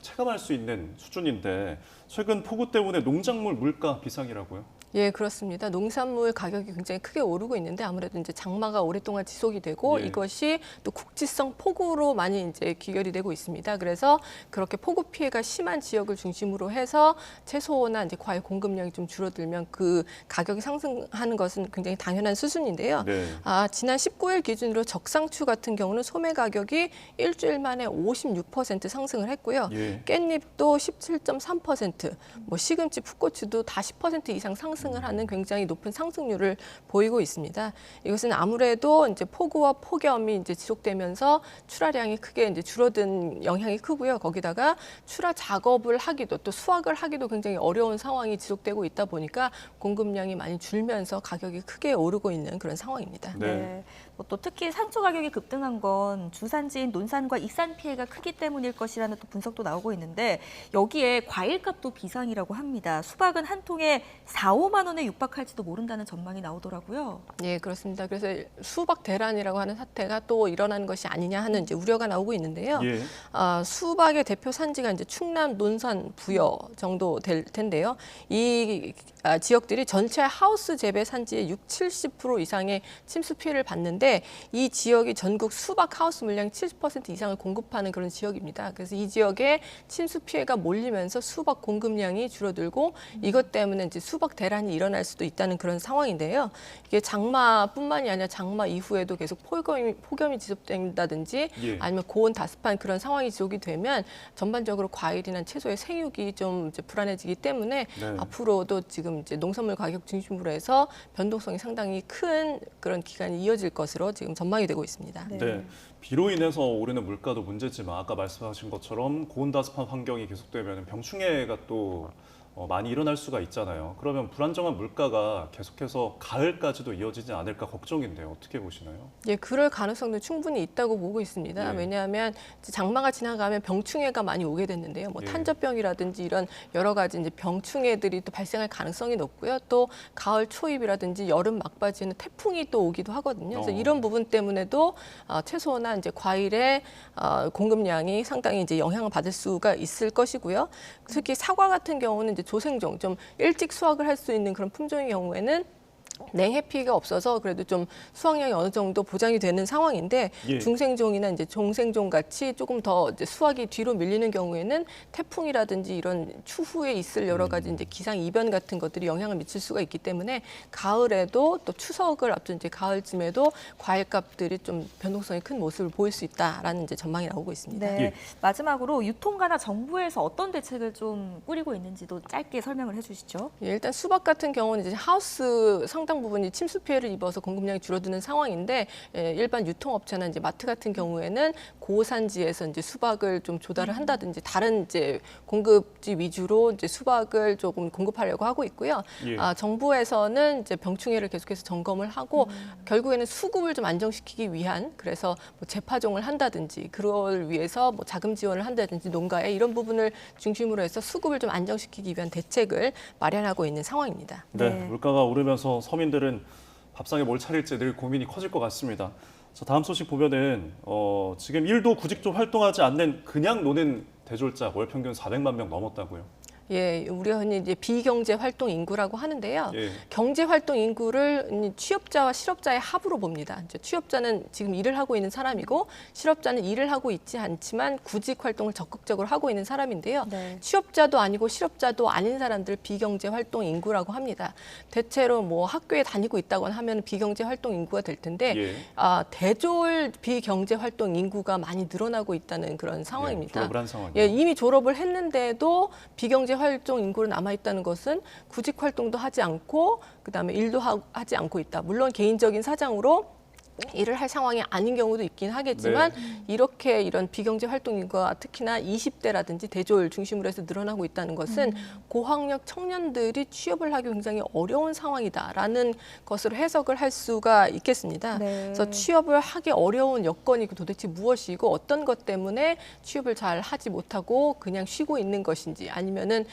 체감할 수 있는 수준인데 최근 폭우 때문에 농작물 물가 비상이라고요? 예, 그렇습니다. 농산물 가격이 굉장히 크게 오르고 있는데 아무래도 이제 장마가 오랫동안 지속이 되고 예. 이것이 또 국지성 폭우로 많이 이제 귀결이 되고 있습니다. 그래서 그렇게 폭우 피해가 심한 지역을 중심으로 해서 채소나 이제 과일 공급량이 좀 줄어들면 그 가격이 상승하는 것은 굉장히 당연한 수순인데요. 네. 지난 19일 기준으로 적상추 같은 경우는 소매 가격이 일주일 만에 56% 상승을 했고요. 예. 깻잎도 17.3%, 뭐 시금치, 풋고추도 다 10% 이상 상승을 하는 굉장히 높은 상승률을 보이고 있습니다. 이것은 아무래도 이제 폭우와 폭염이 이제 지속되면서 출하량이 크게 이제 줄어든 영향이 크고요. 거기다가 출하 작업을 하기도 또 수확을 하기도 굉장히 어려운 상황이 지속되고 있다 보니까 공급량이 많이 줄면서 가격이 크게 오르고 있는 그런 상황입니다. 네. 또 특히 상추 가격이 급등한 건 주산지인 논산과 익산 피해가 크기 때문일 것이라는 또 분석도 나오고 있는데 여기에 과일값도 비상이라고 합니다. 수박은 한 통에 4, 5만 원에 육박할지도 모른다는 전망이 나오더라고요. 예, 그렇습니다. 그래서 수박 대란이라고 하는 사태가 또 일어나는 것이 아니냐 하는 이제 우려가 나오고 있는데요. 예. 수박의 대표 산지가 이제 충남, 논산, 부여 정도 될 텐데요. 이 지역들이 전체 하우스 재배 산지의 60-70% 이상의 침수 피해를 받는데 이 지역이 전국 수박 하우스 물량 70% 이상을 공급하는 그런 지역입니다. 그래서 이 지역에 침수 피해가 몰리면서 수박 공급량이 줄어들고 이것 때문에 이제 수박 대란이 일어날 수도 있다는 그런 상황인데요. 이게 장마뿐만이 아니라 장마 이후에도 계속 폭염이 지속된다든지 예. 아니면 고온 다습한 그런 상황이 지속이 되면 전반적으로 과일이나 채소의 생육이 좀 이제 불안해지기 때문에 네. 앞으로도 지금 이제 농산물 가격 중심으로 해서 변동성이 상당히 큰 그런 기간이 이어질 것으로 지금 전망이 되고 있습니다. 네. 비로 인해서 오르는 물가도 문제지만 아까 말씀하신 것처럼 고온다습한 환경이 계속되면 병충해가 또 많이 일어날 수가 있잖아요. 그러면 불안정한 물가가 계속해서 가을까지도 이어지지 않을까 걱정인데요. 어떻게 보시나요? 예, 그럴 가능성도 충분히 있다고 보고 있습니다. 예. 왜냐하면 이제 장마가 지나가면 병충해가 많이 오게 됐는데요. 뭐 예. 탄저병이라든지 이런 여러 가지 이제 병충해들이 또 발생할 가능성이 높고요. 또 가을 초입이라든지 여름 막바지에는 태풍이 또 오기도 하거든요. 그래서 이런 부분 때문에도 채소나 이제 과일의 공급량이 상당히 이제 영향을 받을 수가 있을 것이고요. 특히 사과 같은 경우는 이제 조생종, 좀 일찍 수확을 할 수 있는 그런 품종의 경우에는 냉해 피해가 없어서 그래도 좀 수확량이 어느 정도 보장이 되는 상황인데 예. 중생종이나 이제 종생종 같이 조금 더 이제 수확이 뒤로 밀리는 경우에는 태풍이라든지 이런 추후에 있을 여러 가지 이제 기상 이변 같은 것들이 영향을 미칠 수가 있기 때문에 가을에도 또 추석을 앞둔 이제 가을쯤에도 과일값들이 좀 변동성이 큰 모습을 보일 수 있다라는 이제 전망이 나오고 있습니다. 네. 예. 마지막으로 유통가나 정부에서 어떤 대책을 좀 꾸리고 있는지도 짧게 설명을 해주시죠. 예, 일단 수박 같은 경우는 이제 하우스 상당 부분이 침수 피해를 입어서 공급량이 줄어드는 상황인데 일반 유통업체나 이제 마트 같은 경우에는 고산지에서 이제 수박을 좀 조달을 한다든지 다른 이제 공급지 위주로 이제 수박을 조금 공급하려고 하고 있고요. 예. 정부에서는 이제 병충해를 계속해서 점검을 하고 결국에는 수급을 좀 안정시키기 위한 그래서 뭐 재파종을 한다든지 그걸 위해서 뭐 자금 지원을 한다든지 농가에 이런 부분을 중심으로 해서 수급을 좀 안정시키기 위한 대책을 마련하고 있는 상황입니다. 네. 네. 물가가 오르면서 서민들은 밥상에 뭘 차릴지 늘 고민이 커질 것 같습니다. 자, 다음 소식 보면은 지금 1도 구직조 활동하지 않는 그냥 노는 대졸자 월 평균 400만 명 넘었다고요. 예, 우리가 흔히 이제 비경제 활동 인구라고 하는데요. 예. 경제 활동 인구를 취업자와 실업자의 합으로 봅니다. 이제 취업자는 지금 일을 하고 있는 사람이고 실업자는 일을 하고 있지 않지만 구직 활동을 적극적으로 하고 있는 사람인데요. 네. 취업자도 아니고 실업자도 아닌 사람들 비경제 활동 인구라고 합니다. 대체로 뭐 학교에 다니고 있다거나 하면 비경제 활동 인구가 될 텐데 예. 대졸 비경제 활동 인구가 많이 늘어나고 있는 그런 상황입니다. 졸업을 한 상황이요. 예, 이미 졸업을 했는데도 비경제 활동 인구로 남아 있다는 것은 구직 활동도 하지 않고 그다음에 일도 하지 않고 있다. 물론 개인적인 사정으로 일을 할 상황이 아닌 경우도 있긴 하겠지만 이렇게 이런 비경제 활동 인구가 특히나 20대라든지 대졸 중심으로 해서 늘어나고 있다는 것은 고학력 청년들이 취업을 하기 굉장히 어려운 상황이다라는 것으로 해석을 할 수가 있겠습니다. 네. 그래서 취업을 하기 어려운 여건이 도대체 무엇이고 어떤 것 때문에 취업을 잘 하지 못하고 그냥 쉬고 있는 것인지 아니면은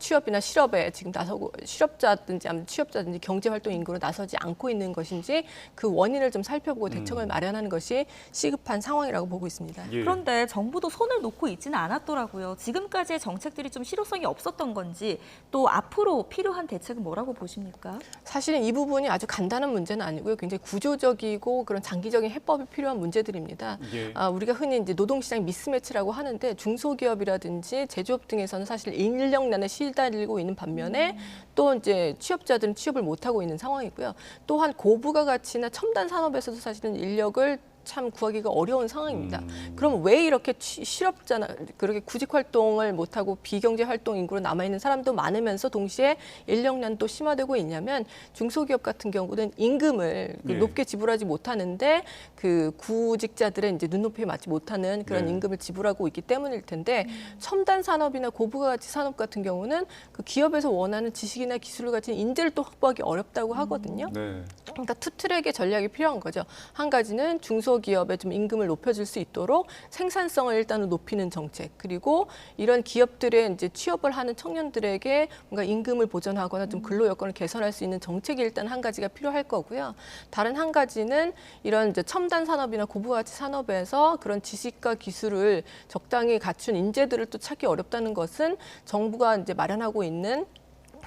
취업이나 실업에 지금 나서고 실업자든지 아니면 취업자든지 경제 활동 인구로 나서지 않고 있는 것인지 그 원인을 좀 살펴보고 대책을 마련하는 것이 시급한 상황이라고 보고 있습니다. 예. 그런데 정부도 손을 놓고 있지는 않았더라고요. 지금까지의 정책들이 좀 실효성이 없었던 건지 또 앞으로 필요한 대책은 뭐라고 보십니까? 사실은 이 부분이 아주 간단한 문제는 아니고요. 굉장히 구조적이고 그런 장기적인 해법이 필요한 문제들입니다. 예. 우리가 흔히 이제 노동시장 미스매치라고 하는데 중소기업이라든지 제조업 등에서는 사실 인력난에 시달리고 있는 반면에 또 이제 취업자들은 취업을 못하고 있는 상황이고요. 또한 고부가가치나 첨단 산업에서도 사실은 인력을 참 구하기가 어려운 상황입니다. 그럼 왜 이렇게 실업자나 그렇게 구직 활동을 못하고 비경제 활동 인구로 남아있는 사람도 많으면서 동시에 인력난도 심화되고 있냐면 중소기업 같은 경우는 임금을 예. 높게 지불하지 못하는데 그 구직자들의 이제 눈높이에 맞지 못하는 그런 네. 임금을 지불하고 있기 때문일 텐데 첨단 산업이나 고부가가치 산업 같은 경우는 그 기업에서 원하는 지식이나 기술을 가진 인재를 또 확보하기 어렵다고 하거든요. 네. 그러니까 투트랙의 전략이 필요한 거죠. 한 가지는 중소기업의 좀 임금을 높여줄 수 있도록 생산성을 일단은 높이는 정책, 그리고 이런 기업들의 이제 취업을 하는 청년들에게 뭔가 임금을 보전하거나 좀 근로 여건을 개선할 수 있는 정책이 일단 한 가지가 필요할 거고요. 다른 한 가지는 이런 이제 첨단 산업이나 고부가치 산업에서 그런 지식과 기술을 적당히 갖춘 인재들을 또 찾기 어렵다는 것은 정부가 이제 마련하고 있는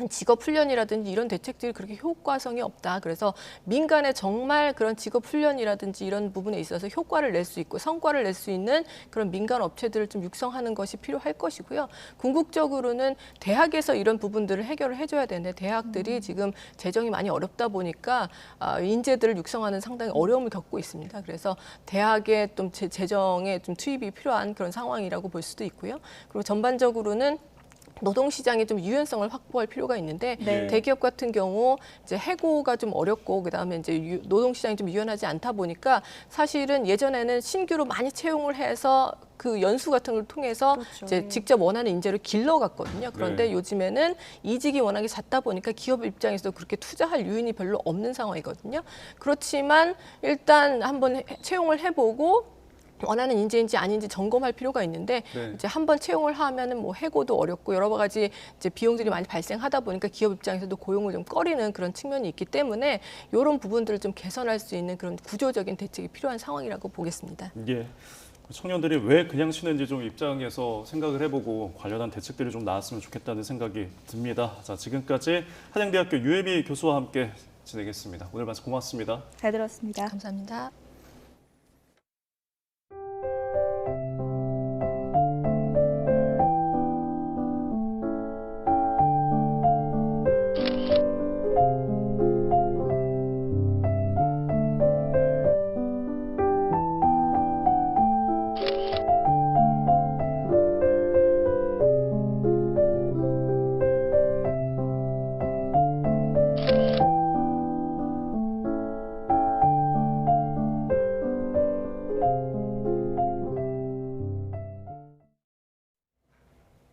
직업 훈련이라든지 이런 대책들이 그렇게 효과성이 없다. 그래서 민간에 정말 그런 직업 훈련이라든지 이런 부분에 있어서 효과를 낼 수 있고 성과를 낼 수 있는 그런 민간 업체들을 좀 육성하는 것이 필요할 것이고요. 궁극적으로는 대학에서 이런 부분들을 해결을 해줘야 되는데 대학들이 지금 재정이 많이 어렵다 보니까 인재들을 육성하는 상당히 어려움을 겪고 있습니다. 그래서 대학의 좀 재정에 좀 투입이 필요한 그런 상황이라고 볼 수도 있고요. 그리고 전반적으로는 노동시장에 좀 유연성을 확보할 필요가 있는데 네. 대기업 같은 경우 이제 해고가 좀 어렵고 그다음에 이제 노동시장이 좀 유연하지 않다 보니까 사실은 예전에는 신규로 많이 채용을 해서 그 연수 같은 걸 통해서 그렇죠. 이제 직접 원하는 인재를 길러갔거든요. 그런데 네. 요즘에는 이직이 워낙에 잦다 보니까 기업 입장에서도 그렇게 투자할 유인이 별로 없는 상황이거든요. 그렇지만 일단 한번 채용을 해보고 원하는 인재인지 아닌지 점검할 필요가 있는데 네. 이제 한번 채용을 하면은 뭐 해고도 어렵고 여러 가지 이제 비용들이 많이 발생하다 보니까 기업 입장에서도 고용을 좀 꺼리는 그런 측면이 있기 때문에 이런 부분들을 좀 개선할 수 있는 그런 구조적인 대책이 필요한 상황이라고 보겠습니다. 예. 청년들이 왜 그냥 쉬는지 좀 입장에서 생각을 해보고 관련한 대책들이 좀 나왔으면 좋겠다는 생각이 듭니다. 자, 지금까지 한양대학교 유혜미 교수와 함께 진행했습니다. 오늘 말씀 고맙습니다. 잘 들었습니다. 감사합니다.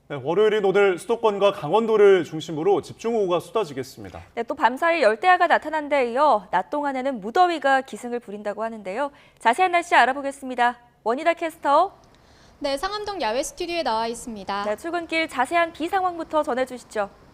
네, 월요일인 오늘 수도권과 강원도를 중심으로 집중호우가 쏟아지겠습니다. 네, 또 밤사이 열대야가 나타난 데 이어 낮 동안에는 무더위가 기승을 부린다고 하는데요. 자세한 날씨 알아보겠습니다. 원희다 캐스터. 네, 상암동 야외 스튜디오에 나와 있습니다. 네, 출근길 자세한 비 상황부터 전해주시죠.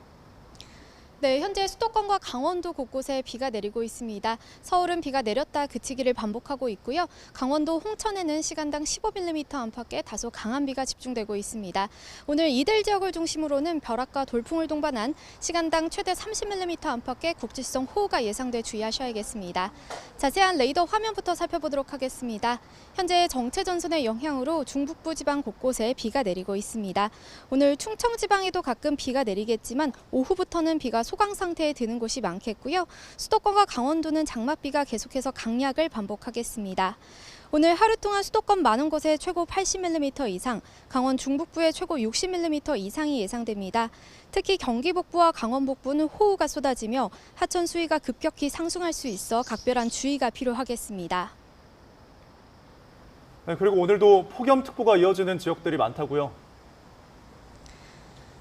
네, 현재 수도권과 강원도 곳곳에 비가 내리고 있습니다. 서울은 비가 내렸다 그치기를 반복하고 있고요. 강원도 홍천에는 시간당 15mm 안팎의 다소 강한 비가 집중되고 있습니다. 오늘 이들 지역을 중심으로는 벼락과 돌풍을 동반한 시간당 최대 30mm 안팎의 국지성 호우가 예상돼 주의하셔야겠습니다. 자세한 레이더 화면부터 살펴보도록 하겠습니다. 현재 정체 전선의 영향으로 중북부 지방 곳곳에 비가 내리고 있습니다. 오늘 충청 지방에도 가끔 비가 내리겠지만 오후부터는 비가 소강 상태에 드는 곳이 많겠고요. 수도권과 강원도는 장맛비가 계속해서 강약을 반복하겠습니다. 오늘 하루 동안 수도권 많은 곳에 최고 80mm 이상, 강원 중북부에 최고 60mm 이상이 예상됩니다. 특히 경기 북부와 강원 북부는 호우가 쏟아지며 하천 수위가 급격히 상승할 수 있어 각별한 주의가 필요하겠습니다. 네, 그리고 오늘도 폭염특보가 이어지는 지역들이 많다고요.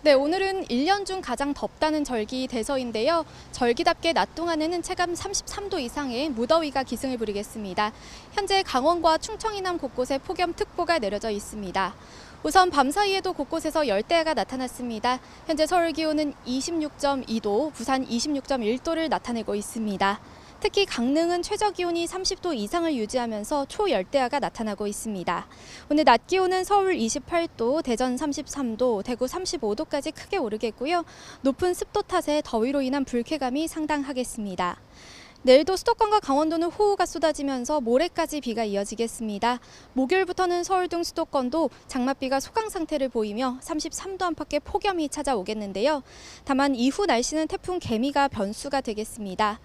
네, 오늘은 1년 중 가장 덥다는 절기 대서인데요. 절기답게 낮 동안에는 체감 33도 이상의 무더위가 기승을 부리겠습니다. 현재 강원과 충청 이남 곳곳에 폭염특보가 내려져 있습니다. 우선 밤사이에도 곳곳에서 열대야가 나타났습니다. 현재 서울 기온은 26.2도, 부산 26.1도를 나타내고 있습니다. 특히 강릉은 최저 기온이 30도 이상을 유지하면서 초열대야가 나타나고 있습니다. 오늘 낮 기온은 서울 28도, 대전 33도, 대구 35도까지 크게 오르겠고요. 높은 습도 탓에 더위로 인한 불쾌감이 상당하겠습니다. 내일도 수도권과 강원도는 호우가 쏟아지면서 모레까지 비가 이어지겠습니다. 목요일부터는 서울 등 수도권도 장맛비가 소강 상태를 보이며 33도 안팎의 폭염이 찾아오겠는데요. 다만 이후 날씨는 태풍 개미가 변수가 되겠습니다.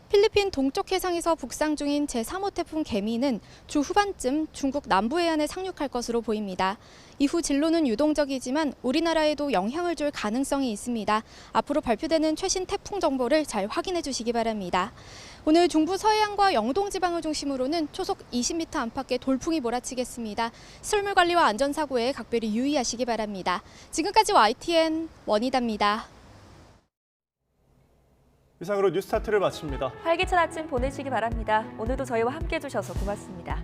필리핀 동쪽 해상에서 북상 중인 제3호 태풍 개미는 주 후반쯤 중국 남부 해안에 상륙할 것으로 보입니다. 이후 진로는 유동적이지만 우리나라에도 영향을 줄 가능성이 있습니다. 앞으로 발표되는 최신 태풍 정보를 잘 확인해 주시기 바랍니다. 오늘 중부 서해안과 영동 지방을 중심으로는 초속 20m 안팎의 돌풍이 몰아치겠습니다. 술물 관리와 안전사고에 각별히 유의하시기 바랍니다. 지금까지 YTN 원희다입니다. 이상으로 뉴스타트를 마칩니다. 활기찬 아침 보내시기 바랍니다. 오늘도 저희와 함께 해주셔서 고맙습니다.